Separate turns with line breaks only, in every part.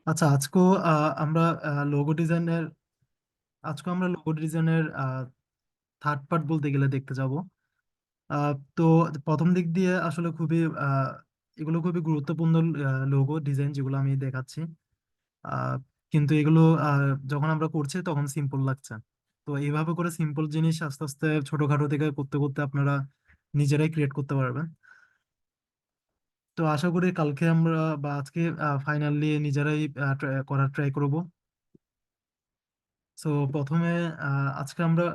আচ্ছা, আমরা লোগো ডিজাইনের আজকে আমরা লোগো ডিজাইনের থার্ড পার্ট বলতে গেলে দেখতে যাব। তো প্রথম দিক দিয়ে আসলে এগুলো খুবই গুরুত্বপূর্ণ লোগো ডিজাইন যেগুলো আমি দেখাচ্ছি। আহ, কিন্তু এগুলো যখন আমরা করছি তখন সিম্পল লাগছে। তো এইভাবে করে সিম্পল জিনিস আস্তে আস্তে ছোটখাটো থেকে করতে করতে আপনারা নিজেরাই ক্রিয়েট করতে পারবেন। তো আশা করি কালকে আমরা বা আজকে ফাইনালি নিজেরাই করার ট্রাই করব। সো প্রথমে আজকে আমরা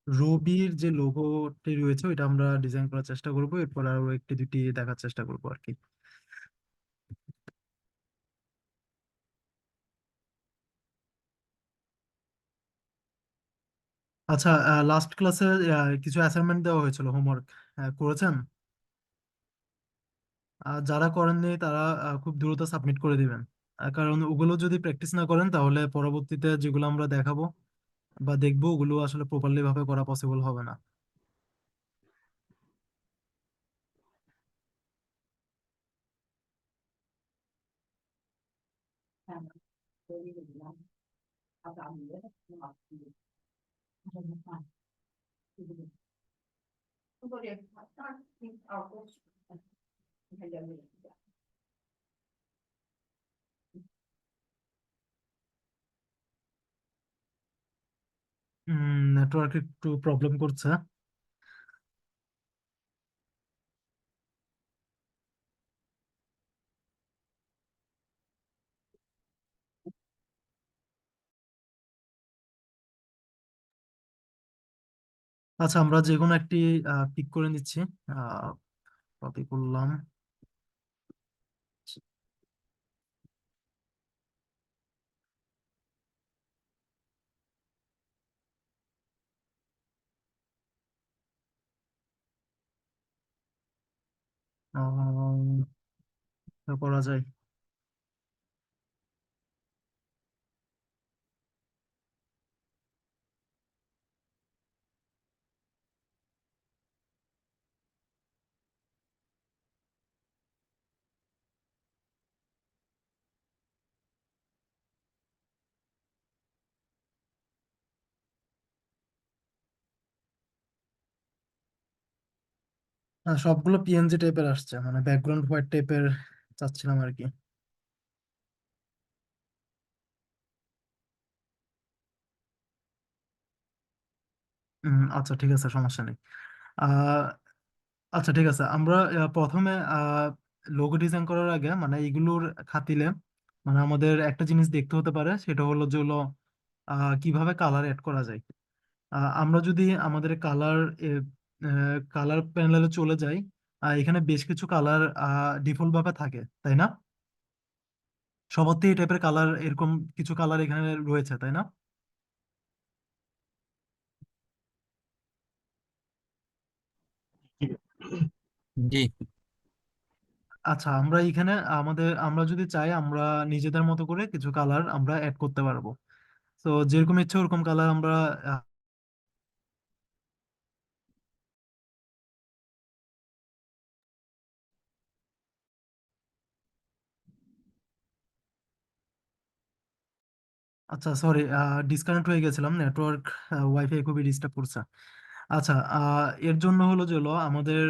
রবির যে লোগোটি রয়েছে ওইটা আমরা ডিজাইন করার চেষ্টা করব, এরপর আরো একটি দুটি দেখার চেষ্টা করব আর কি। আচ্ছা, লাস্ট ক্লাসে কিছু অ্যাসাইনমেন্ট দেওয়া হয়েছিল, হোমওয়ার্ক করেছেন? যারা করেননি তারা খুব দ্রুত সাবমিট করে দিবেন। কারণ ওগুলো যদি প্র্যাকটিস না করেন তাহলে পরবর্তীতে যেগুলো আমরা দেখাবো বা দেখবো ওগুলো আসলে প্রপারলি ভাবে করা পসিবল হবে না। নেটওয়ার্ক একটু প্রবলেম করছে। আচ্ছা, আমরা যে কোনো একটি পিক করে নিচ্ছি। কপি করলাম। আহ, করা যায়। সবগুলো পিএনজি টাইপের আসছে, মানে ব্যাকগ্রাউন্ড হোয়াইট টাইপের চাচ্ছিলাম আর কি। আচ্ছা, ঠিক আছে, সমস্যা নেই। আহ, আচ্ছা, ঠিক আছে। আমরা প্রথমে লোগো ডিজাইন করার আগে মানে এইগুলোর খাতিলে মানে আমাদের একটা জিনিস দেখতে হতে পারে, সেটা হলো যে হলো কিভাবে কালার এড করা যায়। আমরা যদি আমাদের কালার প্যানেলে চলে যাই, এখানে বেশ কিছু কালার ডিফল্ট ভাবে থাকে, তাই না? সবার এই টাইপের কালার, এরকম কিছু কালার এখানে রয়েছে, তাই না?
জি।
আচ্ছা, আমরা এখানে আমরা যদি চাই আমরা নিজেদের মতো করে কিছু কালার আমরা অ্যাড করতে পারবো। তো যেরকম ইচ্ছে ওরকম কালার আমরা আহ, আচ্ছা, সরি, ডিসকানেক্ট হয়ে গেছিলাম, নেটওয়ার্ক ওয়াইফাই খুবই ডিস্টার্ব করছে। আচ্ছা, এর জন্য হলো যে হলো আমাদের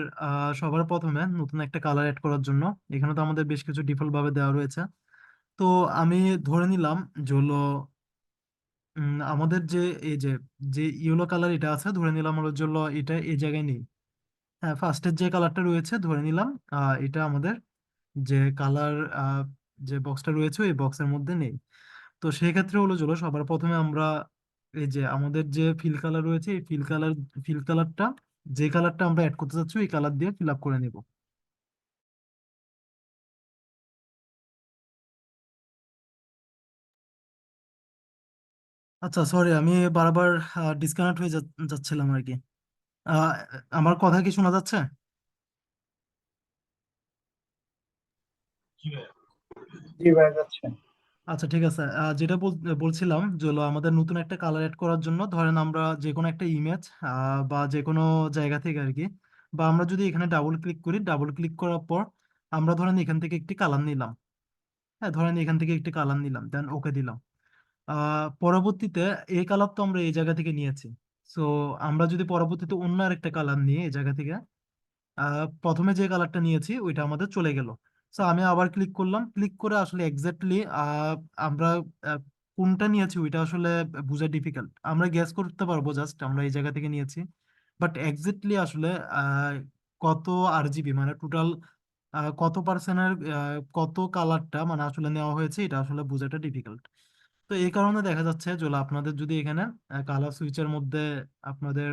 সবার প্রথমে নতুন একটা কালার অ্যাড করার জন্য এখানে তো আমাদের বেশ কিছু ডিফল্ট ভাবে দেওয়া রয়েছে। তো আমি ধরে নিলাম যে হলো আমাদের যে এই যে যে ইয়েলো কালার এটা আছে, ধরে নিলাম হলো যে হলো এটা এই জায়গায় নেই। হ্যাঁ, ফার্স্টের যে কালারটা রয়েছে ধরে নিলাম এটা আমাদের যে কালার যে বক্সটা রয়েছে ওই বক্সের মধ্যে নেই। তো সেই ক্ষেত্রে হলো চলো সবার প্রথমে আমরা এই যে আমাদের যে ফিল কালার রয়েছে এই ফিল কালারটা যে কালারটা আমরা অ্যাড করতে চাচ্ছি ওই কালার দিয়ে ফিল আপ করে নিব। আচ্ছা, সরি, আমি বারবার ডিসকানেক্ট হয়ে যাচ্ছিলাম আর কি। আহ, আমার কথা কি শোনা যাচ্ছে?
জি ভাই, যাচ্ছে।
আচ্ছা, ঠিক আছে। যেটা বলছিলাম যে হলো আমাদের নতুন একটা কালার এড করার জন্য ধরেন আমরা যে কোনো একটা ইমেজ বা যে কোনো জায়গা থেকে আর কি, বা আমরা যদি এখানে ডাবল ক্লিক করি, ডাবল ক্লিক করার পর আমরা ধরেন এখান থেকে একটি কালার নিলাম। হ্যাঁ, ধরেন এখান থেকে একটি কালার নিলাম, দেন ওকে দিলাম। পরবর্তীতে এই কালার তো আমরা এই জায়গা থেকে নিয়েছি। সো আমরা যদি পরবর্তীতে অন্য আরেকটা কালার নিয়ে এই জায়গা থেকে, প্রথমে যে কালারটা নিয়েছি ওইটা আমাদের চলে গেল। সো আমি আবার ক্লিক করলাম, ক্লিক করে আসলে এক্স্যাক্টলি আমরা আহ, কোনটা নিয়েছি ওইটা আসলে বোঝা ডিফিকাল্ট। আমরা গেস করতে পারবো জাস্ট আমরা এই জায়গা থেকে নিয়েছি, বাট এক্স্যাক্টলি আসলে আহ, কত আরজিবি মানে টোটাল কত পার্সেন্টের কত কালারটা মানে আসলে নেওয়া হয়েছে এটা আসলে বোঝাটা ডিফিকাল্ট। তো এই কারণে দেখা যাচ্ছে যে আপনাদের যদি এখানে কালার সুইচের মধ্যে আপনাদের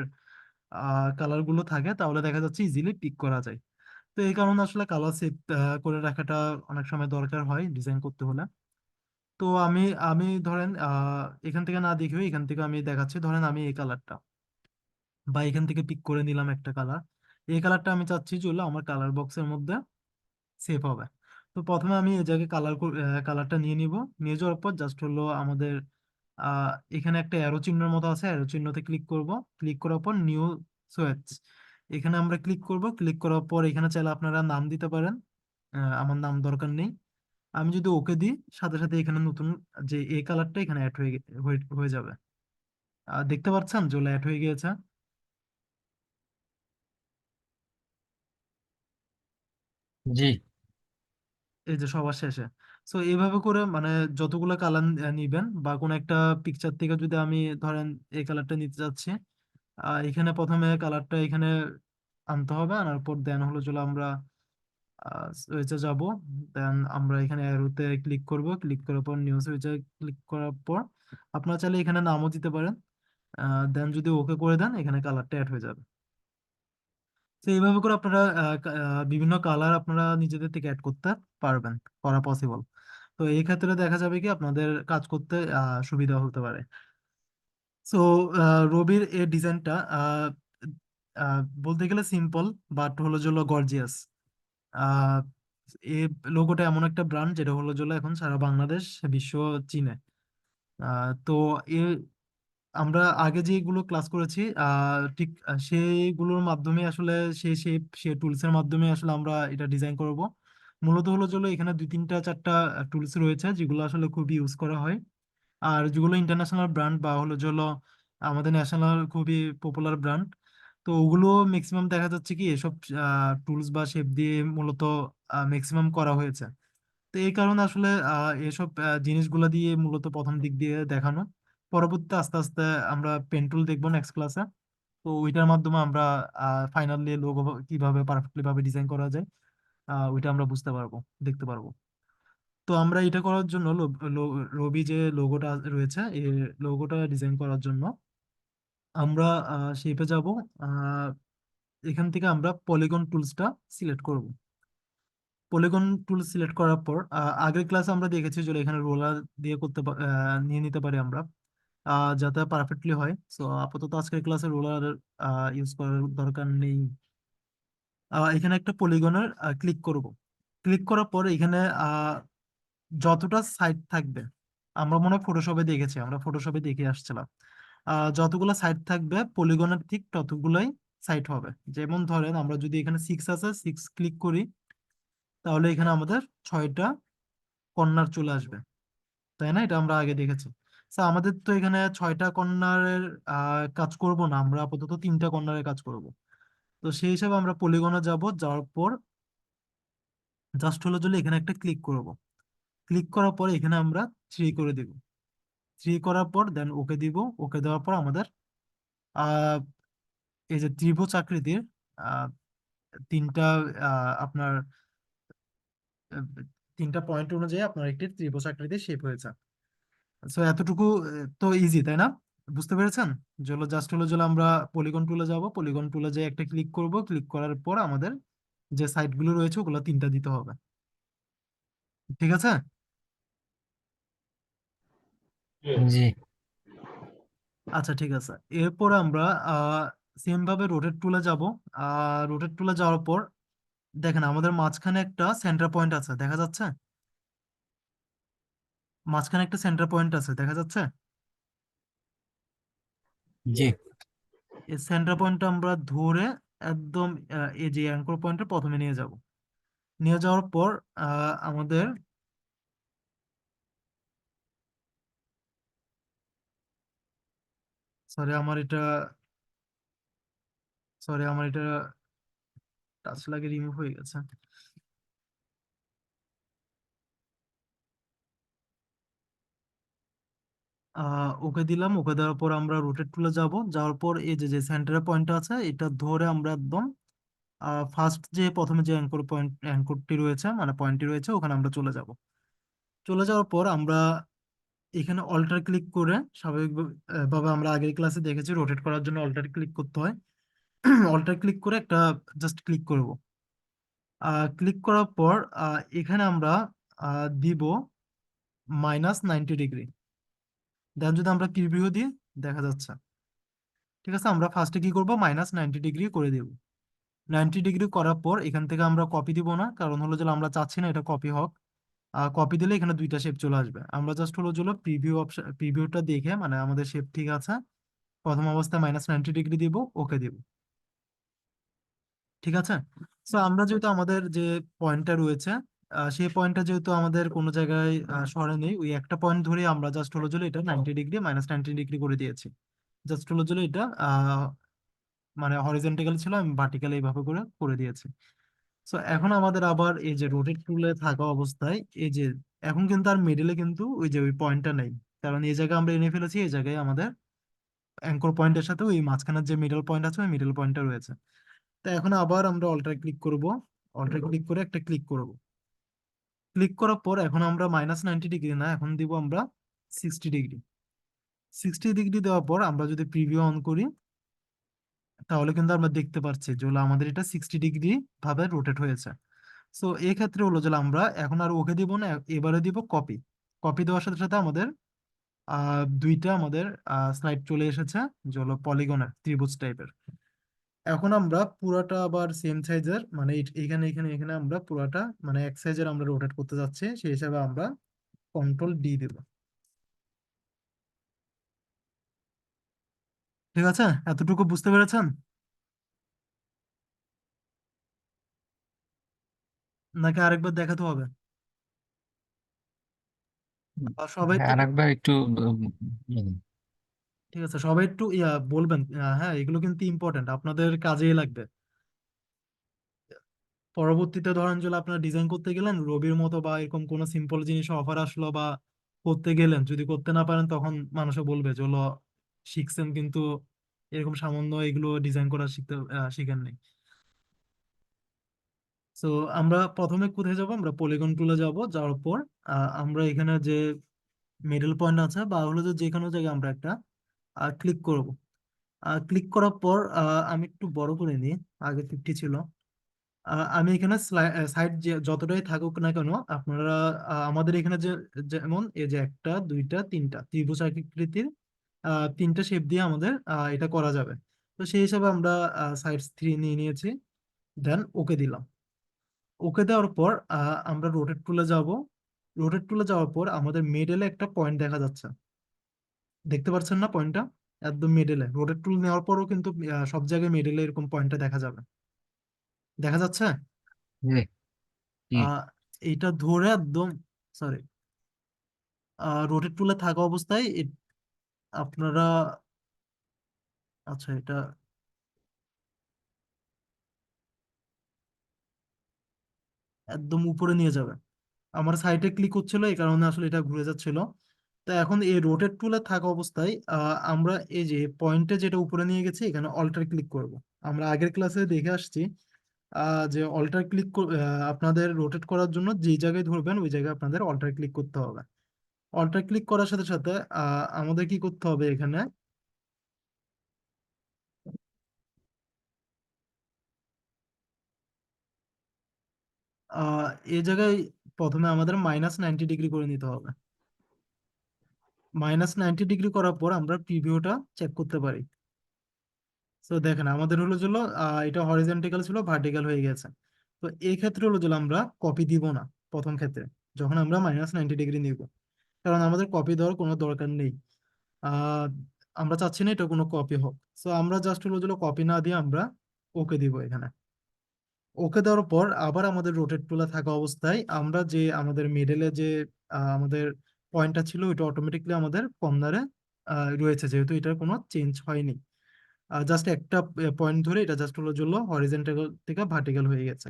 কালার গুলো থাকে তাহলে দেখা যাচ্ছে ইজিলি পিক করা যায়। তো এই কারণে আসলে কালার সেভ করে রাখাটা অনেক সময় দরকার হয় ডিজাইন করতে হলে। তো আমি আমি ধরেন এখান থেকে না দেখে এখান থেকে আমি দেখাচ্ছি, ধরেন আমি এই কালারটা বা এখান থেকে পিক করে নিলাম একটা কালার। এই কালারটা আমি চাচ্ছি চলো আমার কালার বক্সের মধ্যে সেভ হবে। তো প্রথমে আমি এই জায়গায় কালারটা নিয়ে নিব। নিয়ে যাওয়ার পর জাস্ট হলো আমাদের আহ এখানে একটা অ্যারো চিহ্নের মতো আছে, অ্যারো চিহ্নতে ক্লিক করব। ক্লিক করার পর নিউ সোয়েটস এখানে আমরা ক্লিক করব। ক্লিক করার পর এখানে চাইলে আপনারা নাম দিতে পারেন, আমার নাম দরকার নেই। আমি যদি ওকে দিই সাথে সাথে এখানে নতুন যে এই কালারটা এখানে অ্যাড হয়ে যাবে। দেখতে পাচ্ছেন যে অ্যাড হয়ে গিয়েছে
জি।
এই যে সবার শেষে। সো এইভাবে করে মানে যতগুলো কালার নিবেন বা কোন একটা পিকচার থেকে যদি আমি ধরেন এই কালারটা নিতে যাচ্ছি, এখানে প্রথমে কালারটা এখানে আনতে হবে। আনার পর দেন হলো চলো আমরা সুইচে যাব। দেন আমরা এখানে অ্যারোতে ক্লিক করব। ক্লিক করার পর নিউ সুইচে ক্লিক করার পর আপনারা চাইলে এখানে নামও দিতে পারেন। দেন যদি ওকে করে দেন এখানে কালারটা অ্যাড হয়ে যাবে। তো এইভাবে করে আপনারা বিভিন্ন কালার আপনারা নিজেদের থেকে অ্যাড করতে পারবেন, করা পসিবল। তো এই ক্ষেত্রে দেখা যাবে কি আপনাদের কাজ করতে সুবিধা হতে পারে। সো রবির এই ডিজাইনটা বলতে গেলে সিম্পল, বাট হলো জন্য গর্জিয়াস। আহ এই লোগোটা এমন একটা ব্র্যান্ড যেটা হলো জন্য এখন সারা বাংলাদেশ বিশ্ব চিনে। তো এ আমরা আগে যেগুলো ক্লাস করেছি ঠিক সেইগুলোর মাধ্যমে আসলে সেই শেপ সে টুলস এর মাধ্যমে আসলে আমরা এটা ডিজাইন করব। মূলত হলো চলো এখানে দুই তিনটা চারটা টুলস রয়েছে যেগুলো আসলে খুব ইউজ করা হয়। আর যেগুলো ইন্টারন্যাশনাল ব্র্যান্ড বা হলো চলো আমাদের ন্যাশনাল খুবই পপুলার ব্র্যান্ড, তো ওগুলো ম্যাক্সিমাম দেখা যাচ্ছে কি এসব টুলস বা শেপ দিয়ে মূলত ম্যাক্সিমাম করা হয়েছে। তো এই কারণে আসলে এসব জিনিসগুলো দিয়ে মূলত প্রথম দিক দিয়ে দেখানো। পরবর্তীতে আস্তে আস্তে আমরা পেন টুল দেখবো নেক্সট ক্লাসে। তো ওইটার মাধ্যমে আমরা ফাইনালি লোগো কিভাবে পারফেক্টলি ভাবে ডিজাইন করা যায় ওইটা আমরা বুঝতে পারবো, দেখতে পারবো। তো আমরা এটা করার জন্য রবি যে লোগোটা রয়েছে এই লোগোটা ডিজাইন করার জন্য আমরা শেপে যাব। আহ, এখান থেকে আমরা পলিগন টুলসটা সিলেক্ট করব। পলিগন টুল সিলেক্ট করার পর আগের ক্লাসে আমরা দেখেছি যে এখানে রোলার দিয়ে নিয়ে নিতে পারি আমরা, যাতে পারফেক্টলি হয়। সো আপাতত আজকের ক্লাসে রোলার ইউজ করার দরকার নেই। এখানে একটা পলিগনের ক্লিক করব। ক্লিক করার পর এখানে যতটা সাইড থাকবে, আমরা মনে হয় ফটোশপে দেখেছি, আমরা ফটোশপে দেখে আসছিলাম যতগুলো সাইড থাকবে পলিগনের ঠিক ততগুলাই সাইড হবে। যেমন ধরেন আমরা যদি এখানে সিক্স আছে, সিক্স ক্লিক করি তাহলে এখানে আমাদের 6টা কর্নার চলে আসবে, তাই না? এটা আমরা আগে দেখেছি। আমাদের তো এখানে 6টা কর্নারের কাজ করব না, আমরা আপাতত 3টা কর্নারের কাজ করব। তো সেই হিসাবে আমরা পলিগনে যাব, যাওয়ার পর জাস্ট হলো যদি এখানে একটা ক্লিক করব। ক্লিক করার পর এখানে আমরা 3 করে দিব। 3 করার পর দেন ওকে দিব। ওকে দেওয়ার পর আমাদের আহ এই যে ত্রিভুজ আকৃতির আহ তিনটা আপনার আহ, 3টা পয়েন্ট অনুযায়ী আপনার একটি ত্রিভুজ আকৃতির শেপ হয়েছে। সো এতটুকু তো ইজি, তাই না? বুঝতে পেরেছেন? চলো জাস্ট হলো চলো আমরা পলিগন টুলে যাব। পলিগন টুলে যে একটা ক্লিক করব, ক্লিক করার পর আমাদের যে সাইড গুলো রয়েছে ওগুলো 3টা দিতে হবে। ঠিক আছে?
জি।
আচ্ছা ঠিক আছে। এরপর আমরা সেম ভাবে রোটেট টুলে যাব। রোটেট টুলে যাওয়ার পর দেখেন আমাদের মাঝখানে একটা সেন্টার পয়েন্ট আছে, দেখা যাচ্ছে? মাঝখানে একটা সেন্টার পয়েন্ট আছে, দেখা যাচ্ছে?
জি।
এই সেন্টার পয়েন্টটা আমরা ধরে একদম এই যে অ্যাঙ্কর পয়েন্টের প্রথমে নিয়ে যাব। নিয়ে যাওয়ার পর আমাদের সরি আমার এটা সরি আমার এটা টাচ লাগে রিমুভ হয়ে গেছে। ওকে দিলাম, ওকে দেওয়ার পর আমরা রোটেট টুলে যাব, যাওয়ার পর এই যে যে সেন্টারের পয়েন্টটা আছে এটা ধরে আমরা একদম ফার্স্ট যে প্রথমে যে অ্যাঙ্করটি রয়েছে মানে পয়েন্টটি রয়েছে ওখানে আমরা চলে যাব। চলে যাওয়ার পর আমরা এখানে অল্টার ক্লিক করে স্বাভাবিক ভাবে আমরা আগের ক্লাসে দেখেছি রোটেট করার জন্য অল্টার ক্লিক করতে হয়। অল্টার ক্লিক করে একটা জাস্ট ক্লিক করব। ক্লিক করার পর এখানে আমরা দিব -90 ডিগ্রি। দেন যদি আমরা প্রিভিউ দিই দেখা যাচ্ছে। ঠিক আছে, আমরা ফার্স্টে কি করব, -90 ডিগ্রি করে দেব। 90 ডিগ্রি করার পর এখান থেকে আমরা কপি দিব না, কারণ হলো যে আমরা চাচ্ছি না এটা কপি হোক। কপি দিলে এখানে দুইটা শেপ চলে আসবে। আমরা জাস্ট হলো যে প্রিভিউ অপশন, প্রিভিউটা দেখে মানে আমাদের শেপ ঠিক আছে, প্রথম অবস্থায় -90 ডিগ্রি দিব, ওকে দিব। ঠিক আছে। তো আমরা যেহেতু আমাদের যে পয়েন্টটা রয়েছে সেই পয়েন্টটা যেহেতু আমাদের কোনো জায়গায় সরে নেই, ওই একটা পয়েন্ট ধরে আমরা জাস্ট হলো যে এটা 90 ডিগ্রি -90 ডিগ্রি করে দিয়েছি। জাস্ট হলো যে এটা মানে হরিজন্টাল ছিল, আমি ভার্টিক্যালি এইভাবে করে করে দিয়েছি। সো এখন আমাদের আবার এই যে রোটেট টুলে থাকা অবস্থায় এই যে এখন কিন্তু আর মিডলে কিন্তু ওই যে ওই পয়েন্টটা নেই, কারণ এই জায়গায় আমরা এনে ফেলেছি, এই জায়গায় আমাদের অ্যাঙ্কর পয়েন্টের সাথে ওই মাঝখানের যে মিডল পয়েন্ট আছে ওই মিডল পয়েন্টটা রয়েছে। তো এখন আবার আমরা অল্টার ক্লিক করব, অল্টার ক্লিক করে একটা ক্লিক করব। ক্লিক করার পর এখন আমরা -90 ডিগ্রি না, এখন দিব আমরা 60 ডিগ্রি। 60 ডিগ্রি দেওয়ার পর আমরা যদি প্রিভিউ অন করি তাহলে কিন্তু আমরা দেখতে পাচ্ছি যে হলো আমাদের এটা 60 ডিগ্রি ভাবে রোটেট হয়েছে। সো এই ক্ষেত্রে হলো যে আমরা এখন আর ওকে দিব না, এবারে দিব কপি। কপি দেওয়ার সাথে সাথে আমাদের দুইটা আমাদের স্লাইড চলে এসেছে, যে হলো পলিগনের ত্রিভুজ টাইপের। এখন আমরা পুরাটা আবার সেম সাইজের মানে এখানে এখানে এখানে আমরা পুরাটা মানে এক সাইজের আমরা রোটেট করতে যাচ্ছি, সেই হিসাবে আমরা কন্ট্রোল D দেব। ঠিক আছে, এতটুকু বুঝতে পেরেছেন নাকি আরেকবার দেখাতে হবে? আর সবাই
হ্যাঁ,
তো
আরেকবার একটু ইয়ে দিন।
ঠিক আছে, সবাই একটু বলবেন। হ্যাঁ, এগুলো কিন্তু ইম্পর্টেন্ট, আপনাদের কাজেই লাগবে। পরবর্তীতে ধরেন যদি আপনারা ডিজাইন করতে গেলেন রবির মতো বা এরকম কোনো সিম্পল জিনিস অফার আসলো বা করতে গেলেন, যদি করতে না পারেন তখন মানুষে বলবে যে হলো শিখছেন কিন্তু এরকম সামান্য এগুলো ডিজাইন করা শিখেন নাই। তো আমরা প্রথমে কোথায় যাব, আমরা পলিগন টুলে যাব। যাওয়ার পর আমরা এখানে যে মিডল পয়েন্ট আছে বা হলো যে যে কোনো জায়গায় আমরা একটা ক্লিক করব। ক্লিক করার পর আমি একটু বড় করে নিই, আগে 50 ছিল। আমি এখানে সাইড যে যতটাই থাকুক না কেন আপনারা আমাদের এখানে যে যেমন এই যে একটা দুইটা তিনটা ত্রিভুজ আকৃতির তিনটা শেপ দিয়ে আমাদের এটা করা যাবে। তো সেই হিসাবে আমরা সাইড 3 নিয়ে নিয়েছি, দেন ওকে দিলাম। ওকে দেওয়ার পর আমরা রোটেট টুলে যাব। রোটেট টুলে যাওয়ার পর আমাদের মিডলে একটা পয়েন্ট দেখা যাচ্ছে, দেখতে পাচ্ছেন না পয়েন্টটা? একদম মিডলে রোটেট টুল নেওয়ার পরও কিন্তু সব জায়গায় মিডলে এরকম পয়েন্টটা দেখা যাবে, দেখা যাচ্ছে।
জি, জি,
আহ এইটা ধরে একদম সরি রোটেট টুলে থাকা অবস্থায় আপনারা আচ্ছা এটা একদম উপরে নিয়ে যাবে। আমার সাইটে ক্লিক হচ্ছিল এই কারণে আসলে এটা ঘুরে যাচ্ছিল। তো এখন এই রোটেট টুলে থাকা অবস্থায় আমরা এই যে পয়েন্টে যেটা উপরে নিয়ে গেছি এখানে অল্টার ক্লিক করব। আমরা আগের ক্লাসে দেখে আসছি যে অল্টার ক্লিক আপনাদের রোটেট করার জন্য যে জায়গায় ধরবেন ওই জায়গায় আপনাদের অল্টার ক্লিক করতে হবে। অল্টার ক্লিক করার সাথে সাথে আমাদের কি করতে হবে এখানে, আহ এই জায়গায় প্রথমে আমাদের -90 ডিগ্রি করে নিতে হবে। -90 ডিগ্রি করার পর আমরা প্রিভিউটা চেক করতে পারি। তো দেখেন আমাদের হলো যে এটা হরিজন্টাল ছিল ভার্টিক্যাল হয়ে গেছে। তো এই ক্ষেত্রে হলো যে আমরা কপি দিব না প্রথম ক্ষেত্রে, যখন আমরা -90 ডিগ্রি নিব, কারণ আমাদের কপি দেওয়ার কোনো দরকার নেই। আহ আমরা চাচ্ছি না এটা কোনো কপি হোক। তো আমরা জাস্ট হলো যে কপি না দিয়ে আমরা ওকে দিব এখানে। ওকে দেওয়ার পর আবার আমাদের রোটেট টুলে থাকা অবস্থায় আমরা যে আমাদের মিডলে যে আমাদের পয়েন্টটা ছিল ওইটা অটোমেটিকলি আমাদের কর্নারে রয়েছে, যেহেতু এটার কোনো চেঞ্জ হয়নি। জাস্ট একটা পয়েন্ট ধরে এটা জাস্ট হলো জন্য হরিজন্টাল থেকে ভার্টিক্যাল হয়ে গেছে।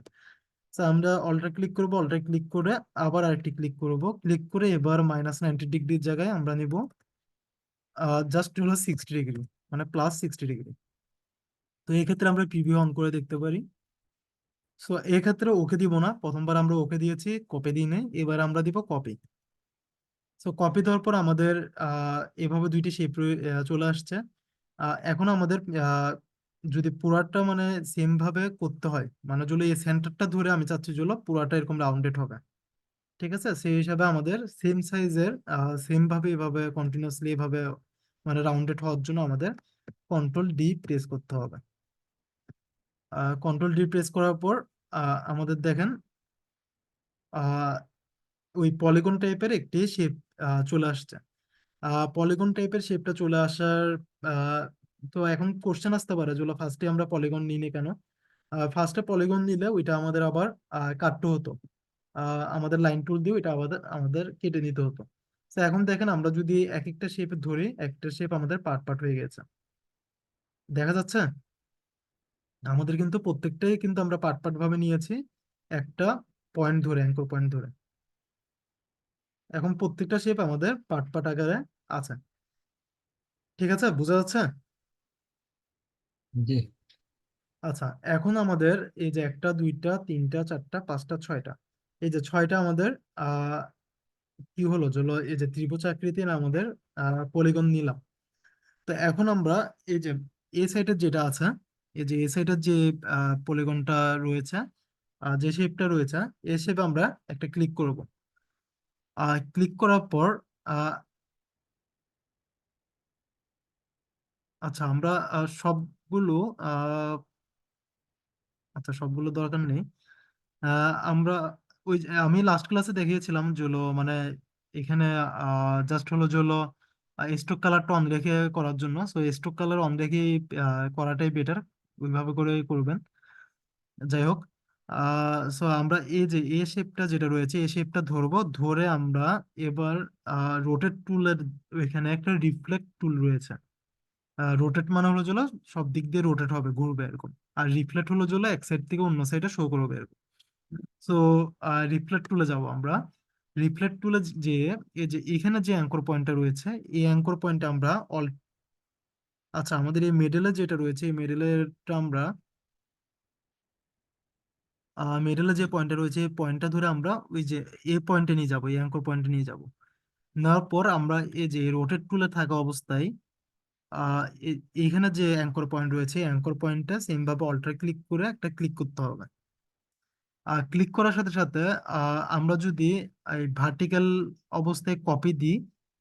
তো আমরা অল্টার ক্লিক করব, অল্টার ক্লিক করে আবার আরেকটি ক্লিক করব, ক্লিক করে এবার -90 ডিগ্রির জায়গায় আমরা নিব জাস্ট হলো 60 ডিগ্রি, মানে +60 ডিগ্রি। তো এই ক্ষেত্রে আমরা প্রিভিউ অন করে দেখতে পারি। সো এক্ষেত্রে ওকে দিব না, প্রথমবার আমরা ওকে দিয়েছি, কপি দিই নাই, এবার আমরা দিব কপি। সো কপি দেওয়ার পর আমাদের এভাবে দুইটি শেপ চলে আসছে। এখন আমাদের যদি পুরাটা মানে সেম ভাবে করতে হয়, মানে যদি এই সেন্টারটা ধরে আমি চাচ্ছি যে পুরাটা এরকম রাউন্ডেড হবে, ঠিক আছে, সেই হিসাবে আমাদের সেম সাইজের সেম ভাবে এভাবে কন্টিনিউয়াসলি এভাবে মানে রাউন্ডেড হওয়ার জন্য আমাদের কন্ট্রোল D প্রেস করতে হবে। কন্ট্রোল D প্রেস করার পর আমাদের দেখেন আহ, ওই পলিগন টাইপের একটি শেপ চলে আসছে। পলিগন টাইপের শেপটা চলে আসার আহ, তো এখন কোশ্চেন আসতে পারে যেগুলো ফার্স্টে আমরা পলিগন নিই নি কেন। ফার্স্টে পলিগন নিলে ওইটা আমাদের আবার কাটতে হতো, আমাদের লাইন টুল দিয়ে ওইটা আমাদের আমাদের কেটে নিতে হতো। তো এখন দেখেন আমরা যদি এক একটা শেপ ধরি, একটা শেপ আমাদের পার্ট পার্ট হয়ে গেছে, দেখা যাচ্ছে। আমাদের কিন্তু প্রত্যেকটাই কিন্তু আমরা পার্ট পার্ট ভাবে নিয়েছি, একটা পয়েন্ট ধরে, অ্যাঙ্কর পয়েন্ট ধরে। এখন প্রত্যেকটা শেপ আমাদের পার্ট পার্ট আকারে আছে, ঠিক আছে, বোঝা যাচ্ছে।
জি।
আচ্ছা, এখন আমাদের এই যে একটা দুইটা তিনটা চারটা পাঁচটা ছয়টা, এই যে ছয়টা আমাদের আহ কি হলো চলো, এই যে ত্রিভুজ আকৃতির আমাদের পলিগন নিলাম। তো এখন আমরা এই যে এ সাইডের যেটা আছে, এই যে এ সাইডের যে পলিগনটা রয়েছে, যে শেপটা রয়েছে, এই শেপে আমরা একটা ক্লিক করব। ক্লিক করার পর আহ, আচ্ছা আমরা সবগুলো আহ, আচ্ছা সবগুলো দরকার নেই। আমরা ওই যে আমি লাস্ট ক্লাসে দেখিয়েছিলাম যেগুলো মানে এখানে জাস্ট হলো যেগুলো স্ট্রোক কালারটা অন রেখে করার জন্য, সো স্ট্রোক কালার অন রেখে করাটাই বেটার, ওইভাবে করে করবেন। যাই হোক, সো আমরা এই যে এ শেপটা যেটা রয়েছে এই শেপটা ধরবো, ধরে আমরা এবার রোটেট টুলের এখানে একটা রিফ্লেক্ট টুল রয়েছে। রোটেট মানে হলো যেগুলো সব দিক দিয়ে রোটেট হবে, ঘুরবে এরকম। আর রিফ্লেক্ট হলো যেগুলো এক সাইড থেকে অন্য সাইডে শো করবে এরকম। সো রিফ্লেক্ট টুলে যাব আমরা। রিফ্লেক্ট টুলে যে এই যে এখানে যে অ্যাঙ্কর পয়েন্টটা রয়েছে, এই অ্যাঙ্কর পয়েন্টে আমরা আচ্ছা আমাদের এই মেডেলে যেটা রয়েছে এই মেডেলেরটা আমরা মেডেলে যে পয়েন্টটা রয়েছে এই পয়েন্টটা ধরে আমরা ওই যে এই পয়েন্টে নিয়ে যাবো, এই অ্যাঙ্কর পয়েন্টে নিয়ে যাব। নেওয়ার পর আমরা এই যে রোটেট টুলে থাকা অবস্থায় এইখানে যে অ্যাঙ্কর পয়েন্ট রয়েছে অ্যাঙ্কর পয়েন্টটা সেম ভাবে অল্টার ক্লিক করে একটা ক্লিক করতে হবে। ক্লিক করার সাথে সাথে আমরা যদি এই ভার্টিক্যাল অবস্থায় কপি দিই,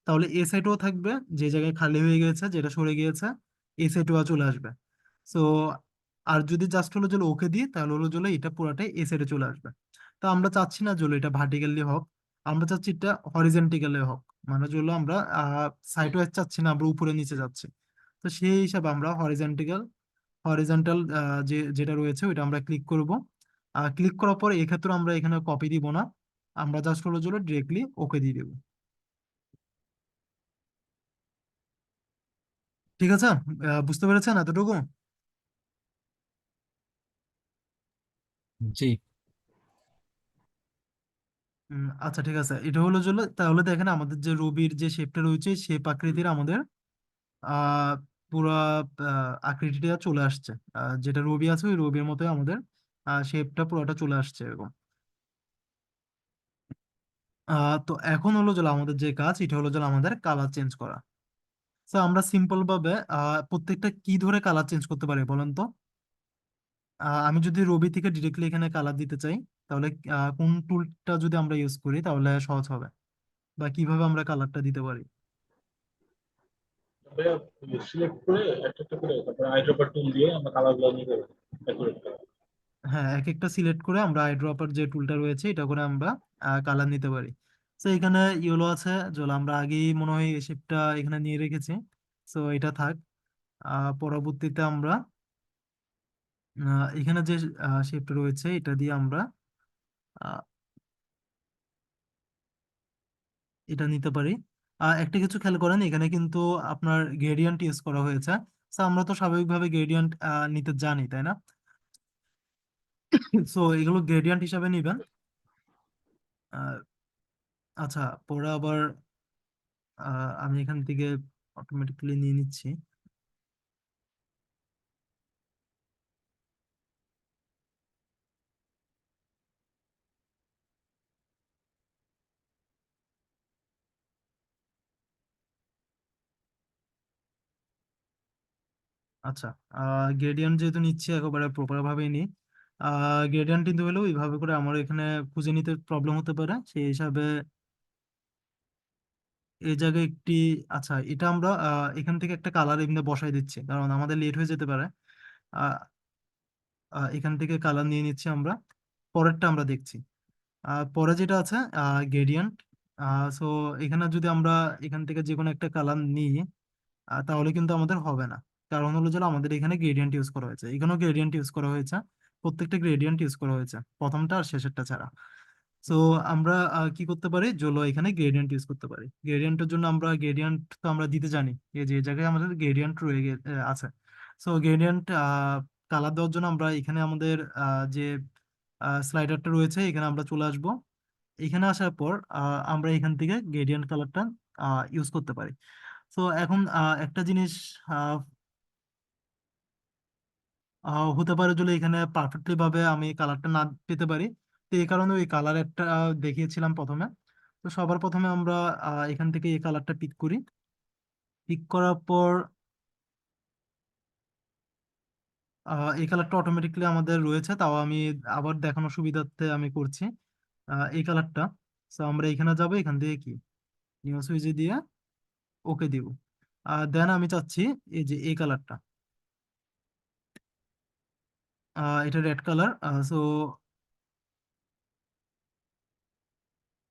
তাহলে এ সাইডও থাকবে, যে জায়গায় খালি হয়ে গেছে যেটা সরে গিয়েছে এই সাইডও চলে আসবে। সো আর যদি জাস্ট হলো জন্য ওকে দিই তাহলে হলো জন্য এটা পুরাটাই এ সাইডে চলে আসবে। তো আমরা চাচ্ছি না জন্য এটা ভার্টিক্যালি হোক, আমরা চাচ্ছি এটা হরিজেন্টালি হোক, মানে জন্য আমরা সাইড ওয়াইজ চাচ্ছি না, আমরা উপরে নিচে যাচ্ছি। তো সেই হিসাবে আমরা হরিজন্টাল যে যেটা রয়েছে ওইটা আমরা ক্লিক করব। ক্লিক করার পর এক্ষেত্রে আমরা এখানে কপি দিব না, আমরা জাস্ট হলো জন্য ডিরেক্টলি ওকে দিয়ে দেবো, ঠিক আছে। বুঝতে পেরেছেন এতটুকু?
জি।
আচ্ছা ঠিক আছে, এটা হলো জন্য তাহলে দেখেন আমাদের যে রবির যে শেপটা রয়েছে শেপ আকৃতির আমাদের আহ পুরা আকৃতিটা চলে আসছে। যেটা রবি আছে ওই রবির মতোই আমাদের শেপটা পুরোটা চলে আসছে এরকম। তো এখন হলো যে আমাদের যে কাজ এটা হলো যে আমাদের কালার চেঞ্জ করা। তো আমরা সিম্পল ভাবে প্রত্যেকটা কি ধরে কালার চেঞ্জ করতে পারি বলেন তো। আমি যদি রবি থেকে ডিরেক্টলি এখানে কালার দিতে চাই, তাহলে কোন টুলটা যদি আমরা ইউজ করি তাহলে সহজ হবে, বা কিভাবে আমরা কালারটা দিতে পারি।
ভাইয়া সিলেক্ট করে একটা একটা করে তারপর আইড্রপার টুল দিয়ে আমরা কালার গুলো নিয়ে যাবো ডেকোরেট করা।
হ্যাঁ, এক একটা সিলেক্ট করে আমরা আইড্রপার যে টুলটা রয়েছে এটা করে আমরা কালার নিতে পারি। তো এখানে ইয়েলো আছে, যেগুলো আমরা আগেই মনে হয় শেপটা এখানে নিয়ে রেখেছি, তো এটা থাক। পরবর্তীতে আমরা এখানে যে শেপটা রয়েছে এটা দিয়ে আমরা আহ, এটা নিতে পারি। একটা কিছু খেয়াল করেন, এখানে কিন্তু আপনার গ্রেডিয়েন্ট ইউজ করা হয়েছে। তো আমরা তো স্বাভাবিকভাবে গ্রেডিয়েন্ট নিতে জানি, তাই না? সো এগুলো গ্রেডিয়েন্ট হিসাবে নিবেন। আহ, আচ্ছা, পরে আবার আমি এখান থেকে অটোমেটিক্যালি নিয়ে নিচ্ছি। আচ্ছা, গ্রেডিয়েন্ট যেহেতু নিচ্ছি একেবারে প্রপার ভাবেই নিই। গ্রেডিয়েন্ট কিন্তু হলেও এইভাবে করে আমার এখানে খুঁজে নিতে প্রবলেম হতে পারে, সেই হিসাবে এই জায়গায় একটি, আচ্ছা এটা আমরা এখান থেকে একটা কালার এমনি বসাই দিচ্ছি, কারণ আমাদের লেট হয়ে যেতে পারে। আহ, এখান থেকে কালার নিয়ে নিচ্ছি আমরা, পরেরটা আমরা দেখছি। পরে যেটা আছে গ্রেডিয়েন্ট। সো এখানে যদি আমরা এখান থেকে যে কোনো একটা কালার নিই, তাহলে কিন্তু আমাদের হবে না। কারণ হলো যে আমাদের এখানে গ্রেডিয়েন্ট ইউজ করা হয়েছে, এখানেও গ্রেডিয়েন্ট ইউজ করা হয়েছে। প্রত্যেকটা গ্রেডিয়েন্ট ইউজ করা হয়েছে, প্রথমটা আর শেষেরটা ছাড়া। সো আমরা কি করতে পারি, জলো এখানে গ্রেডিয়েন্ট ইউজ করতে পারি। গ্রেডিয়েন্টের জন্য আমরা গ্রেডিয়েন্ট তো আমরা দিতে জানি, এই যে এই জায়গায় আমাদের গ্রেডিয়েন্ট আছে। সো গ্রেডিয়েন্ট কালার দেওয়ার জন্য আমরা এখানে আমাদের যে স্লাইডারটা রয়েছে এখানে আমরা চলে আসব। এখানে আসার পর আমরা এখান থেকে গ্রেডিয়েন্ট কালারটা ইউজ করতে পারি। তো এখন একটা জিনিস আহ, হতে পারে যদি এখানে পারফেক্টলি ভাবে আমি কালারটা না পেতে পারি। তো এই কারণে ওই কালার একটা দেখিয়েছিলাম প্রথমে। তো সবার প্রথমে আমরা এখান থেকে এই কালারটা পিক করি। পিক করার পর এই কালারটা অটোমেটিকলি আমাদের রয়েছে, তাও আমি আবার দেখানোর সুবিধার্থে আমি করছি এই কালারটা। তো আমরা এখানে যাব, এখান থেকে কি নিউ সুইচে দিয়ে ওকে দিব। দেন আমি চাচ্ছি এই যে এই কালারটা, এটা রেড কালার। সো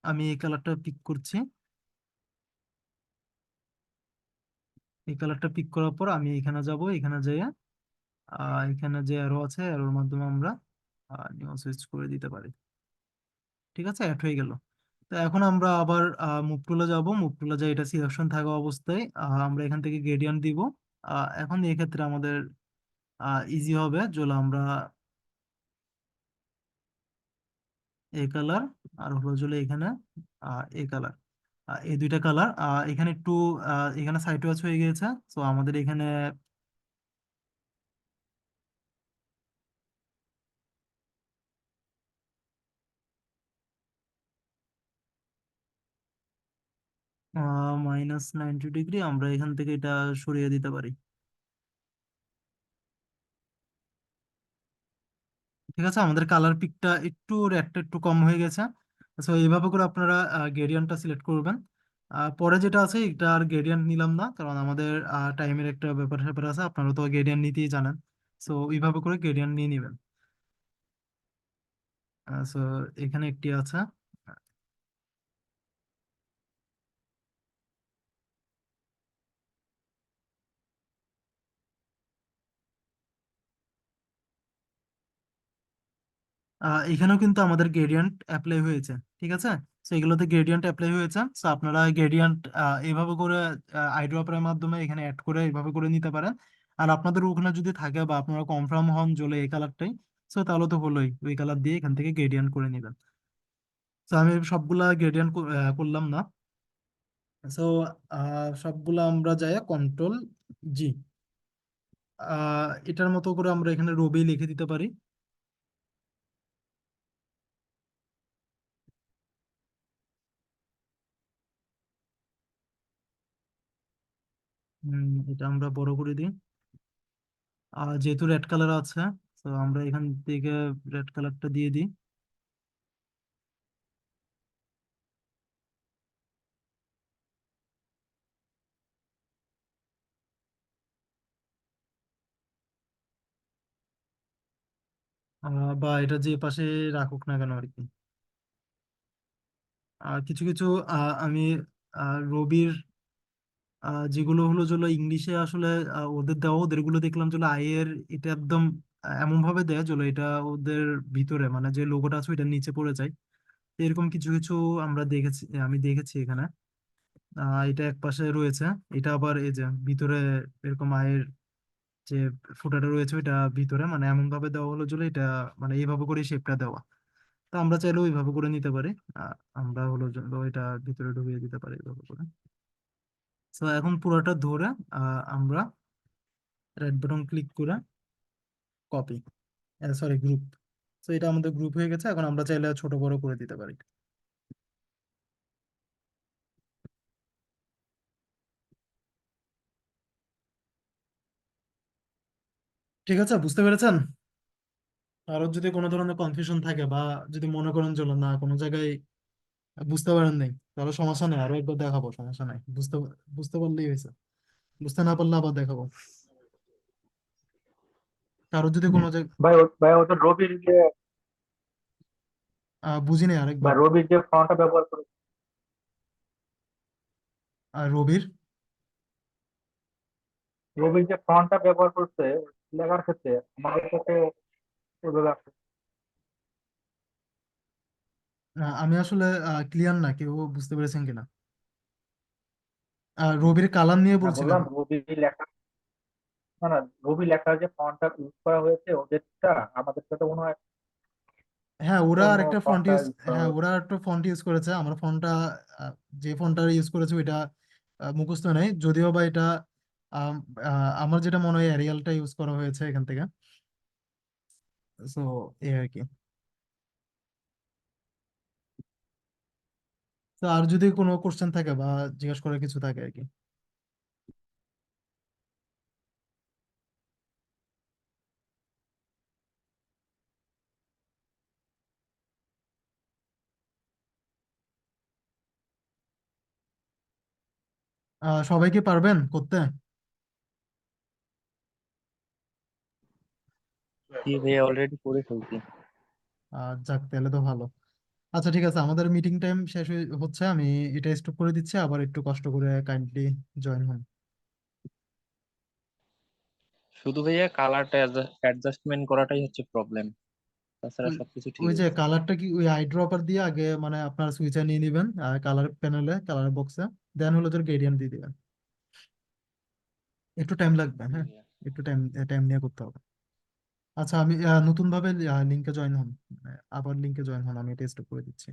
আমি এই কালারটা পিক করছি। এই কালারটা পিক করার পর আমি এখানে যাব, এখানে যেয়ে এখানে যে অ্যারো আছে অ্যারোর মাধ্যমে আমরা নিউ সুইচ করে দিতে পারি। ঠিক আছে, অ্যাড হয়ে গেল। তো এখন আমরা আবার মুভ টুলে যাব, মুভ টুলে যাই, এটা সিলেকশন থাকা অবস্থায় আমরা এখান থেকে গ্রেডিয়েন্ট দিব। এখন এই ক্ষেত্রে আমাদের ইজি হবে, চলো আমরা এই কালার আর হলো চলে এখানে এই কালার, এই দুইটা কালার এখানে একটু এখানে সাইড ওয়াচ হয়ে গিয়েছে। তো আমাদের এখানে -90 ডিগ্রি আমরা এখান থেকে এটা সরিয়ে দিতে পারি। ঠিক আছে, আমাদের কালার পিকটা একটু রেডটা একটু কম হয়ে গেছে। সো এইভাবে করে আপনারা গ্রেডিয়েন্টটা সিলেক্ট করবেন। পরে যেটা আছে এটা আর গ্রেডিয়েন্ট নিলাম না, কারণ আমাদের টাইমের একটা ব্যাপার স্যাপার আছে, আপনারা তো গ্রেডিয়েন্ট নিতেই জানেন। সো এইভাবে করে গ্রেডিয়েন্ট নিয়ে নেবেন। সো এখানে একটি আছে। এখানেও কিন্তু আমাদের গ্রেডিয়েন্ট অ্যাপ্লাই হয়েছে। ঠিক আছে, তো এগুলোতে গ্রেডিয়েন্ট অ্যাপ্লাই হয়েছে। তো আপনারা গ্রেডিয়েন্ট এইভাবে করে আইড্রপারের মাধ্যমে এখানে অ্যাড করে এইভাবে করে নিতে পারেন। আর আপনাদের ওখানে যদি থাকে বা আপনারা কনফার্ম হন জ্বলে এই কালারটাই, তো তাহলে তো হলোই, ওই কালার দিয়ে এখান থেকে গ্রেডিয়েন্ট করে নেবেন। তো আমি সবগুলা গ্রেডিয়েন্ট করলাম না। সো সবগুলা আমরা যাই কন্ট্রোল জি, এটার মতো করে আমরা এখানে রবি লিখে দিতে পারি। এটা আমরা বড় করে দিই। যেহেতু রেড কালার আছে, তো আমরা এখান থেকে রেড কালারটা দিয়ে দিই। বা এটা যে পাশে রাখুক না কেন আর কি। কিছু কিছু আমি রবির যেগুলো হলো যেগুলো ইংলিশে আসলে ওদের দেওয়া, ওদের গুলো দেখলাম যেগুলো আয়ের, এটা একদম এমন ভাবে দেয় যেন এটা ওদের ভিতরে মানে যে লোগোটা আছে ওইটার নিচে পড়ে যায়। তো এরকম কিছু কিছু আমরা দেখেছি, আমি দেখেছি এখানে। এটা এক পাশে রয়েছে। এটা আবার এই যে ভিতরে এরকম আয়ের যে ফুটাটা রয়েছে ওইটা ভিতরে মানে এমন ভাবে দেওয়া হলো যেন এটা মানে এইভাবে করে শেপটা দেওয়া। তো আমরা চাইলেও ওইভাবে করে নিতে পারি। আমরা হলো জন্য এটা ভিতরে ঢুকিয়ে দিতে পারি এইভাবে করে। তো এখন পুরোটা ধরে আমরা রাইট বাটন ক্লিক করে কপি, সরি গ্রুপ। তো এটা আমাদের গ্রুপ হয়ে গেছে। এখন আমরা চাইলে ছোট বড় করে দিতে পারি। ঠিক আছে, বুঝতে পেরেছেন? আরো যদি কোনো ধরনের কনফিউশন থাকে বা যদি মনে করেন যে না কোনো জায়গায় বুঝতে পারেন নাই, তাহলে সমস্যা নেই, আরো একবার দেখাবো, সমস্যা নাই। বুঝতে বুঝতে পারলেই হয়েছে, বুঝতে না পারলে আবার দেখাবো। কারো যদি কোনো জায়গায়
ভাই ওটা রবির যে
বুঝি নাই আরেকবার।
রবির যে ফর্মটা ব্যবহার করে,
রবির
রবির যে ফন্টটা ব্যবহার করছে লেখার ক্ষেত্রে আমাদের কাছে ওইভাবে আসছে।
আমি আসলে ক্লিয়ার না, কেউ বুঝতে পেরেছেন কিনা। রবির কালার নিয়ে
না
বলছিলেন।
বললাম রবি লেখা, না না, রবি লেখার যে ফন্টটা ইউজ করা হয়েছে ওদেরটা আমাদের সাথে মনে হয়
হ্যাঁ, ওরা
অন্য
আরেকটা ফন্ট
ফন্টটা
ইউজ,
ইউজ করা
হ্যাঁ
হয়েছে।
ওরা একটা ফন্ট ইউজ করেছে। আমার ফন্টটা যে ফন্টটা ইউজ করেছে ওইটা মুখস্থ নেই যদিও বা এটা আম, আমার যেটা মনে হয় এরিয়ালটা ইউজ করা হয়েছে এখান থেকে। সো এই আর কি। তো আর যদি কোনো কোশ্চেন থাকে বা জিজ্ঞেস করার কিছু থাকে আর কি। সবাই কি পারবেন করতে?
জি ভাইয়া অলরেডি করে ফেলছি।
যাক তাহলে তো ভালো। আচ্ছা ঠিক আছে, আমাদের মিটিং টাইম শেষ হচ্ছে। আমি এটা স্টপ করে দিচ্ছি, আবার একটু কষ্ট করে কাইন্ডলি জয়েন হন।
শুধু ভাইয়া কালারটা অ্যাডজাস্টমেন্ট করাটাই হচ্ছে প্রবলেম, তাছাড়া
ওই
সবকিছু ঠিক
ওই যে
আছে।
কালারটা কি ওই আই ড্রপার দিয়ে আগে মানে আপনার সুইচে নিয়ে নিবেন কালার প্যানেলে, কালার বক্সে, দেন হলো তোর গ্রেডিয়েন্ট দিয়ে দিবেন। একটু টাইম লাগবে,
জি
হ্যাঁ।
ভাইয়া।
একটু টাইম টাইম নিয়ে করতে হবে। আচ্ছা আমি নতুন ভাবে লিঙ্কে জয়েন হন, আবার লিঙ্কে জয়েন হন, আমি এটা স্টপ করে দিচ্ছি।